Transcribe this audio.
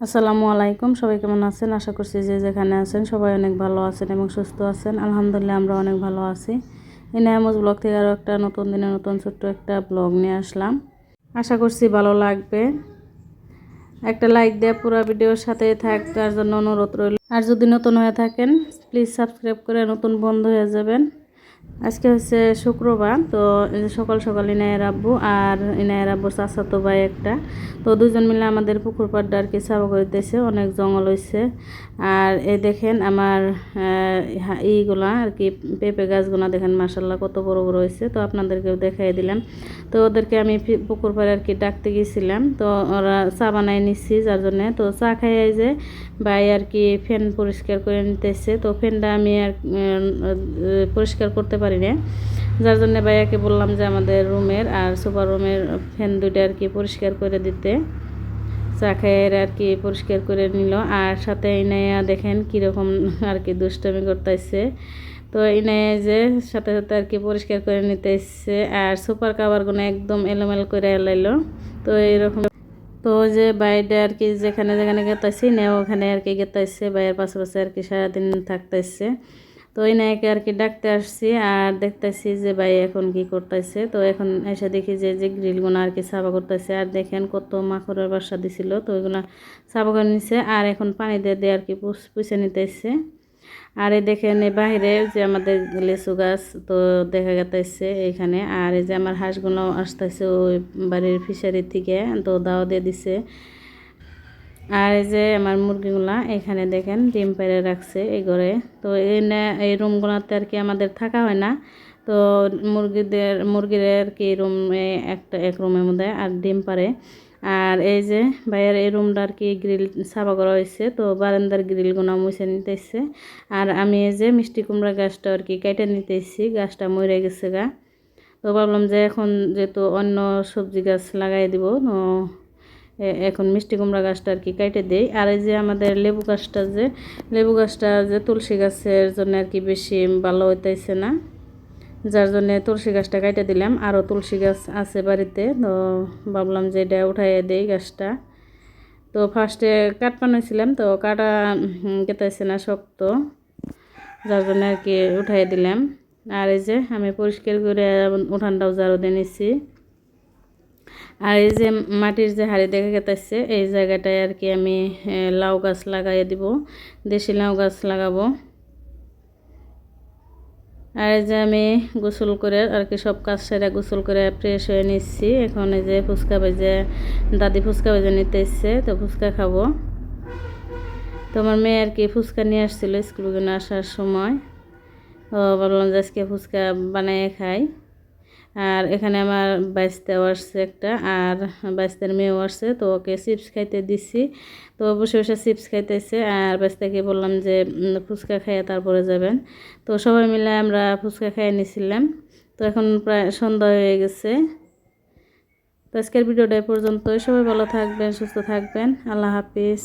আসসালামু আলাইকুম, সবাই কেমন আছেন? আশা করছি যে যেখানে আছেন সবাই অনেক ভালো আছেন এবং সুস্থ আছেন। আলহামদুলিল্লাহ আমরা অনেক ভালো আছি। ইনায়ামুজ ব্লগ থেকে আরও একটা নতুন দিনে নতুন ছোট্ট একটা ব্লগ নিয়ে আসলাম। আশা করছি ভালো লাগবে। একটা লাইক দিয়ে পুরো ভিডিওর সাথে থাকার জন্য অনুরোধ রইল। আর যদি নতুন হয়ে থাকেন প্লিজ সাবস্ক্রাইব করে নতুন বন্ধু হয়ে যাবেন। আজকে হচ্ছে শুক্রবার, তো সকাল সকাল ইনায়ের আব্বু আর ইনায়ের আব্বুর চাচাতো ভাই একটা, তো দুজন মিলে আমাদের পুকুর পাড়টা আর কি সাফা করতেছে। অনেক জঙ্গল হয়েছে। আর এই দেখেন আমার এইগুলা আর কি পেঁপে গাছগুলো দেখেন মাশাল্লাহ কত বড় বড় হয়েছে। তো আপনাদেরকেও দেখাই দিলাম। তো ওদেরকে আমি পুকুর পাড়ে আর কি ডাকতে গেছিলাম, তো ওরা চা বানাই নিচ্ছি যার জন্যে। তো চা খাই যে ভাই আর কি ফ্যান পরিষ্কার করে নিতেছে। তো ফ্যানটা আমি আর পরিষ্কার করতে পারি না, যার জন্য ভাইয়াকে বললাম যে আমাদের রুমের আর সুপার রুমের ফ্যান দুইটা আর কি পরিষ্কার করে দিতে। চা খাইয়ের আর কি পরিষ্কার করে নিল। আর সাথে ইনাইয়া দেখেন কীরকম আর কি দুষ্টামি করতেছে। তো ইনাইয়া যে সাথে সাথে আর কি পরিষ্কার করে নিতেছে। আর সুপার কাভারগুলো একদম এলোমেল করে এলাইলো। তো এইরকম তো যে বাইরে আর কি যেখানে যেখানে গেতাইছি না ওখানে আর কি গেতাইছে, বাইরের পাশে পাশে আর কি সারাদিন থাকতেছে। তো এই নায়কে আর কি ডাকতে আসছি আর দেখতেছি যে ভাই এখন কি করতেছে। তো এখন এসে দেখি যে যে গ্রিলগুলো আর কি সাফা করতেছে। আর দেখেন কত মাকড়ের বাসা দিছিল, তো ওইগুলো সাফা করে নিছে। আর এখন পানি দিয়ে দিয়ে আর কি পুষে নিতেছে। আর এই দেখেন এই বাহিরে যে আমাদের লিচু গাছ তো দেখা গেতেছে এইখানে। আর এই যে আমার হাঁসগুলো আসতেছে ওই বাড়ির ফিশারি থেকে, তো দাওয়া দিয়ে দিছে। আর এই যে আমার মুরগিগুলা এখানে দেখেন ডিম পেড়ে রাখছে এই ঘরে। তো এই রুমগুলোতে আর কি আমাদের থাকা হয় না। তো মুরগির আর কি রুমে এক রুমের মধ্যে আর ডিম পারে। আর এই যে ভাইয়ের এই রুমটা আর কি গ্রিল সাফা করা হয়েছে, তো বারান্দার গ্রিলগুলো মুছে নিতেছে। আর আমি এই যে মিষ্টি কুমড়া গাছটা আর কি কেটে নিতেছি, গাছটা মরে গেছে গা। তো ভাবলাম যে এখন যেহেতু অন্য সবজি গাছ লাগাই দিব, এখন মিষ্টি কুমড়া গাছটা আর কি কেটে দেই। আর এই যে আমাদের লেবু গাছটা যে তুলসী গাছের জন্য আর কি বেশি ভালো হইতেছে না, যার জন্য তুলসী গাছটা কেটে দিলাম। আরও তুলসী গাছ আছে বাড়িতে, তো ভাবলাম যে এটা উঠাই দেই গাছটা। তো ফার্স্টে কাট বানাইছিলাম, তো কাটা কেটেছে না শক্ত, যার জন্য আর কি উঠাই দিলাম। আর এই যে আমি পরিষ্কার করে উঠানটাও ঝাড়ু দিয়ে নিচ্ছি। আর এই যে মাটির যে হাড়ি দেখা গেছে এই জায়গাটায় আর কি আমি লাউ গাছ লাগাইয়ে দিব, দেশি লাউ গাছ লাগাবো। আর এই যে আমি গোসল করে আর কি সব কাজ সেরে গোসল করে ফ্রেশ হয়ে নিচ্ছি। এখন এই যে ফুচকা ভেজে দাদি ফুচকা ভেজে নিতে এসছে, তো ফুচকা খাবো। তো আমার মেয়ে আর কি ফুচকা নিয়ে আসছিলো স্কুল থেকে আসার সময়, তো ভাবলাম যে আজকে ফুচকা বানিয়ে খাই। আর এখানে আমার বাইশটাও আসছে একটা, আর বাইশটার মেয়েও আসছে, তো ওকে চিপস খাইতে দিছি। তো বসে বসে চিপস খাইতেছে। আর বাইশটাকে বললাম যে ফুচকা খাইয়ে তারপরে যাবেন। তো সবাই মিলে আমরা ফুচকা খাইয়ে নিয়েছিলাম। তো এখন প্রায় সন্ধ্যা হয়ে গেছে। তো আজকের ভিডিওটা এই পর্যন্তই। সবাই ভালো থাকবেন, সুস্থ থাকবেন। আল্লাহ হাফিজ।